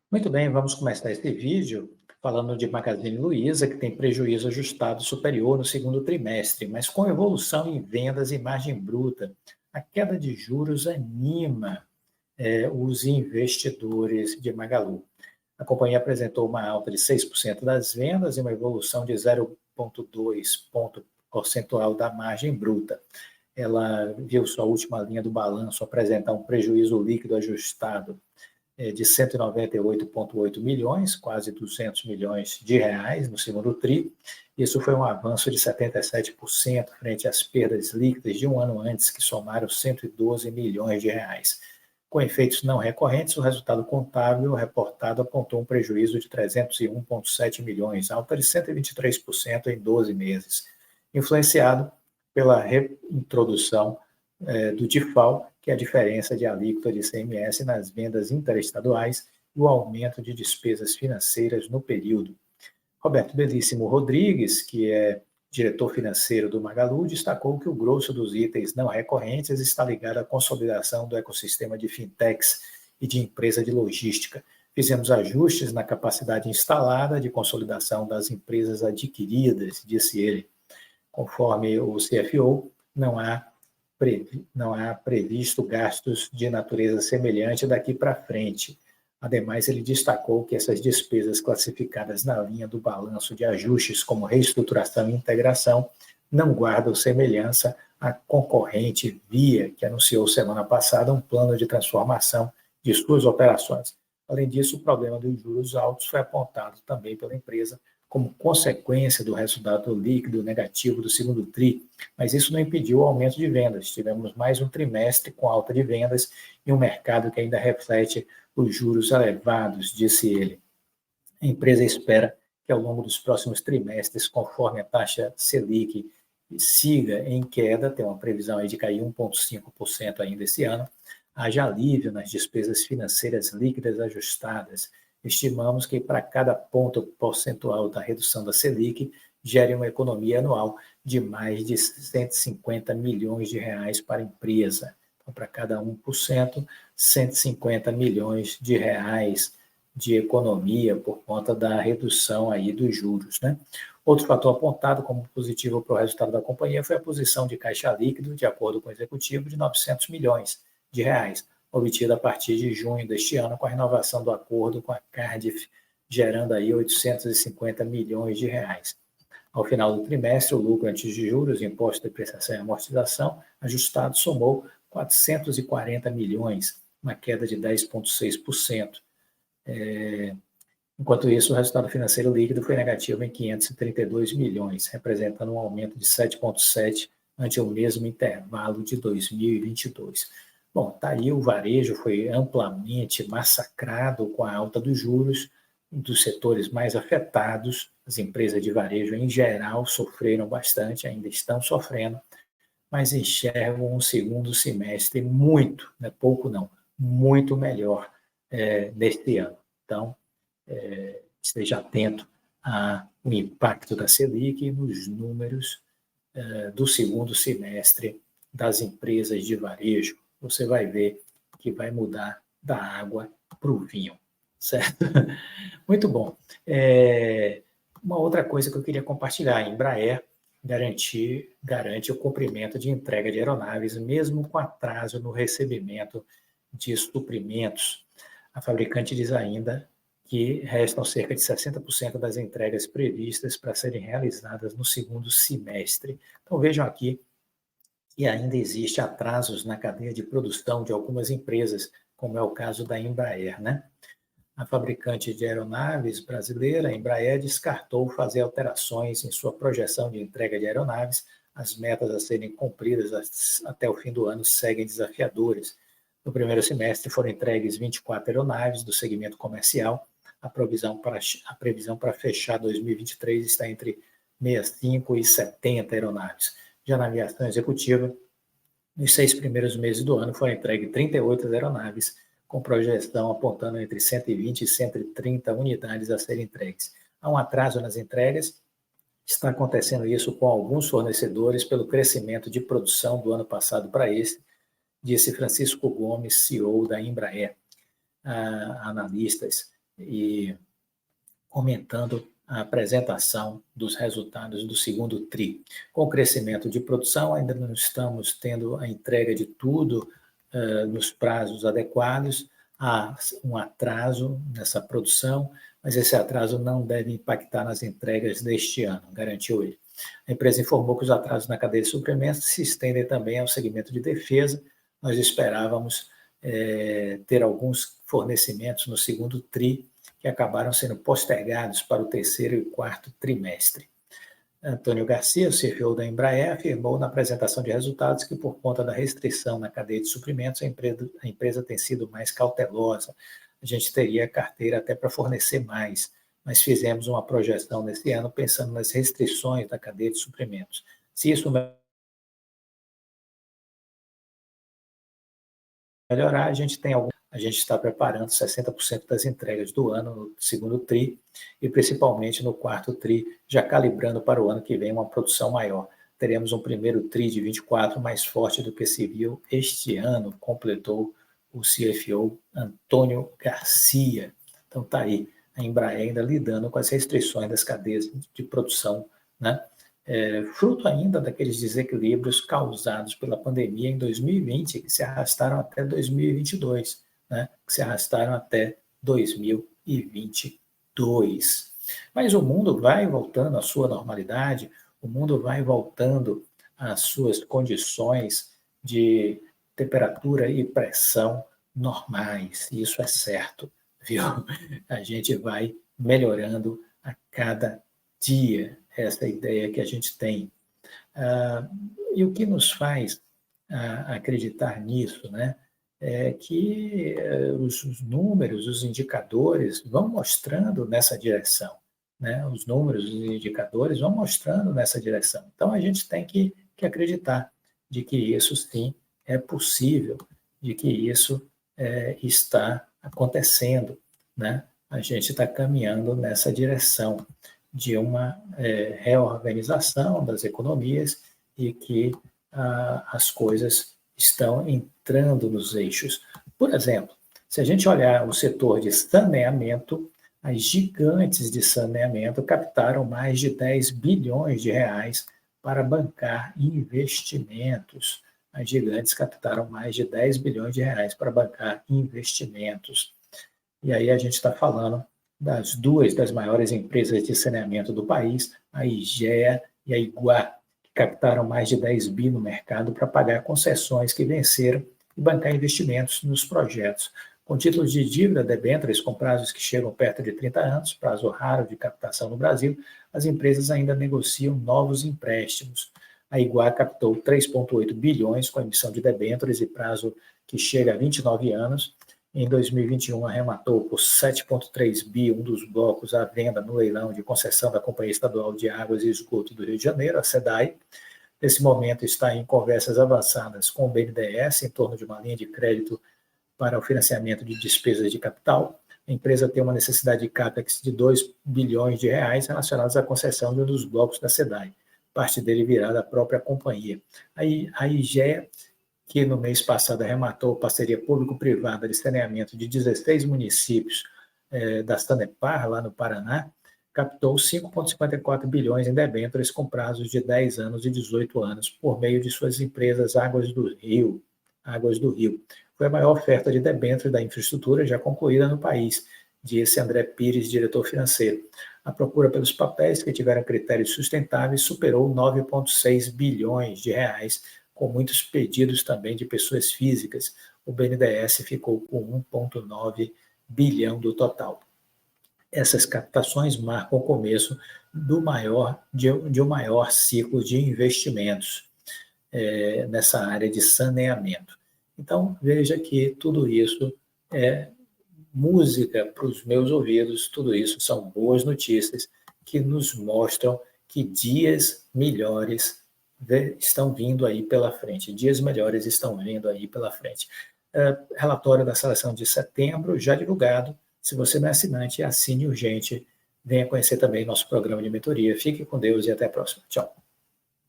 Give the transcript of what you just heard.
Muito bem, vamos começar este vídeo falando de Magazine Luiza, que tem prejuízo ajustado superior no segundo trimestre, mas com evolução em vendas e margem bruta. A queda de juros anima os investidores de Magalu. A companhia apresentou uma alta de 6% das vendas e uma evolução de 0,2 ponto percentual da margem bruta. Ela viu sua última linha do balanço apresentar um prejuízo líquido ajustado de 198,8 milhões, quase 200 milhões de reais no segundo TRI. Isso foi um avanço de 77% frente às perdas líquidas de um ano antes, que somaram 112 milhões de reais. Com efeitos não recorrentes, o resultado contábil reportado apontou um prejuízo de 301,7 milhões, alta de 123% em 12 meses, influenciado pela reintrodução do DIFAL, que é a diferença de alíquota de ICMS nas vendas interestaduais e o aumento de despesas financeiras no período. Roberto Belíssimo Rodrigues, que é diretor financeiro do Magalu, destacou que o grosso dos itens não recorrentes está ligado à consolidação do ecossistema de fintechs e de empresa de logística. Fizemos ajustes na capacidade instalada de consolidação das empresas adquiridas, disse ele. Conforme o CFO, não há previsto gastos de natureza semelhante daqui para frente. Ademais, ele destacou que essas despesas classificadas na linha do balanço de ajustes como reestruturação e integração não guardam semelhança à concorrente Via, que anunciou semana passada um plano de transformação de suas operações. Além disso, o problema dos juros altos foi apontado também pela empresa como consequência do resultado líquido negativo do segundo TRI, mas isso não impediu o aumento de vendas. Tivemos mais um trimestre com alta de vendas e um mercado que ainda reflete os juros elevados, disse ele. A empresa espera que ao longo dos próximos trimestres, conforme a taxa Selic siga em queda, tem uma previsão aí de cair 1,5% ainda esse ano, haja alívio nas despesas financeiras líquidas ajustadas. Estimamos que para cada ponto percentual da redução da Selic, gere uma economia anual de mais de 150 milhões de reais para a empresa. Então, para cada 1%, 150 milhões de reais de economia por conta da redução aí dos juros, né? Outro fator apontado como positivo para o resultado da companhia foi a posição de caixa líquido, de acordo com o executivo, de 900 milhões de reais, obtida a partir de junho deste ano, com a renovação do acordo com a Cardiff, gerando aí 850 milhões de reais. Ao final do trimestre, o lucro antes de juros, imposto de depreciação e amortização, ajustado, somou 440 milhões, uma queda de 10,6%. Enquanto isso, o resultado financeiro líquido foi negativo em 532 milhões, representando um aumento de 7,7% ante o mesmo intervalo de 2022. Bom, tá aí, o varejo foi amplamente massacrado com a alta dos juros, dos setores mais afetados. As empresas de varejo, em geral, sofreram bastante, ainda estão sofrendo, mas enxergam um segundo semestre muito, não é pouco não, muito melhor neste ano. Então, esteja atento ao impacto da Selic nos números do segundo semestre das empresas de varejo. Você vai ver que vai mudar da água para o vinho, certo? Muito bom. Uma outra coisa que eu queria compartilhar, a Embraer garante o cumprimento de entrega de aeronaves, mesmo com atraso no recebimento de suprimentos. A fabricante diz ainda que restam cerca de 60% das entregas previstas para serem realizadas no segundo semestre. Então vejam aqui que ainda existe atrasos na cadeia de produção de algumas empresas, como é o caso da Embraer, né? A fabricante de aeronaves brasileira, a Embraer, descartou fazer alterações em sua projeção de entrega de aeronaves. As metas a serem cumpridas até o fim do ano seguem desafiadoras. No primeiro semestre foram entregues 24 aeronaves do segmento comercial. A previsão para fechar 2023 está entre 65 e 70 aeronaves. Já na aviação executiva, nos 6 primeiros meses do ano foram entregues 38 aeronaves, com projeção apontando entre 120 e 130 unidades a serem entregues. Há um atraso nas entregas, está acontecendo isso com alguns fornecedores pelo crescimento de produção do ano passado para esse, disse Francisco Gomes, CEO da Embraer. Analistas e comentando a apresentação dos resultados do segundo TRI. Com o crescimento de produção, ainda não estamos tendo a entrega de tudo nos prazos adequados, há um atraso nessa produção, mas esse atraso não deve impactar nas entregas deste ano, garantiu ele. A empresa informou que os atrasos na cadeia de suprimentos se estendem também ao segmento de defesa. Nós esperávamos ter alguns fornecimentos no segundo TRI, que acabaram sendo postergados para o terceiro e quarto trimestre. Antônio Garcia, o CFO da Embraer, afirmou na apresentação de resultados que, por conta da restrição na cadeia de suprimentos, a empresa tem sido mais cautelosa. A gente teria carteira até para fornecer mais, mas fizemos uma projeção nesse ano pensando nas restrições da cadeia de suprimentos. Se isso melhorar, a gente está preparando 60% das entregas do ano no segundo TRI e principalmente no quarto TRI, já calibrando para o ano que vem uma produção maior. Teremos um primeiro TRI de 24 mais forte do que se viu este ano, completou o CFO Antônio Garcia. Então está aí, a Embraer ainda lidando com as restrições das cadeias de produção, né? Fruto ainda daqueles desequilíbrios causados pela pandemia em 2020, que se arrastaram até 2022, né? Que se arrastaram até 2022. Mas o mundo vai voltando à sua normalidade, o mundo vai voltando às suas condições de temperatura e pressão normais, isso é certo, viu? A gente vai melhorando a cada dia, essa ideia que a gente tem. E o que nos faz acreditar nisso, né? É que os números, os indicadores vão mostrando nessa direção, né? Os números, os indicadores vão mostrando nessa direção. Então, a gente tem que acreditar de que isso, sim, é possível, de que isso está acontecendo, né? A gente está caminhando nessa direção de uma reorganização das economias e que as coisas estão entrando nos eixos. Por exemplo, se a gente olhar o setor de saneamento, as gigantes de saneamento captaram mais de 10 bilhões de reais para bancar investimentos. As gigantes captaram mais de 10 bilhões de reais para bancar investimentos. E aí a gente está falando das duas das maiores empresas de saneamento do país, a IGEA e a Iguá, que captaram mais de 10 bi no mercado para pagar concessões que venceram e bancar investimentos nos projetos. Com títulos de dívida, debêntures com prazos que chegam perto de 30 anos, prazo raro de captação no Brasil, as empresas ainda negociam novos empréstimos. A Iguá captou 3,8 bilhões com a emissão de debêntures e prazo que chega a 29 anos. Em 2021, arrematou por 7,3 bi um dos blocos à venda no leilão de concessão da Companhia Estadual de Águas e Esgoto do Rio de Janeiro, a SEDAI. Nesse momento, está em conversas avançadas com o BNDES em torno de uma linha de crédito para o financiamento de despesas de capital. A empresa tem uma necessidade de CAPEX de 2 bilhões de reais relacionados à concessão de um dos blocos da SEDAI. Parte dele virá da própria companhia. A IGEA, que no mês passado arrematou parceria público-privada de saneamento de 16 municípios da Sanepar, lá no Paraná, captou 5,54 bilhões em debêntures com prazos de 10 anos e 18 anos, por meio de suas empresas Águas do Rio. Foi a maior oferta de debêntures da infraestrutura já concluída no país, disse André Pires, diretor financeiro. A procura pelos papéis que tiveram critérios sustentáveis superou 9,6 bilhões de reais, com muitos pedidos também de pessoas físicas. O BNDES ficou com 1,9 bilhão do total. Essas captações marcam o começo de um maior ciclo de investimentos nessa área de saneamento. Então, veja que tudo isso é música para os meus ouvidos, tudo isso são boas notícias que nos mostram que dias melhores estão vindo aí pela frente, dias melhores estão vindo aí pela frente. Relatório da seleção de setembro, já divulgado. Se você não é assinante, assine urgente. Venha conhecer também nosso programa de mentoria. Fique com Deus e até a próxima. Tchau.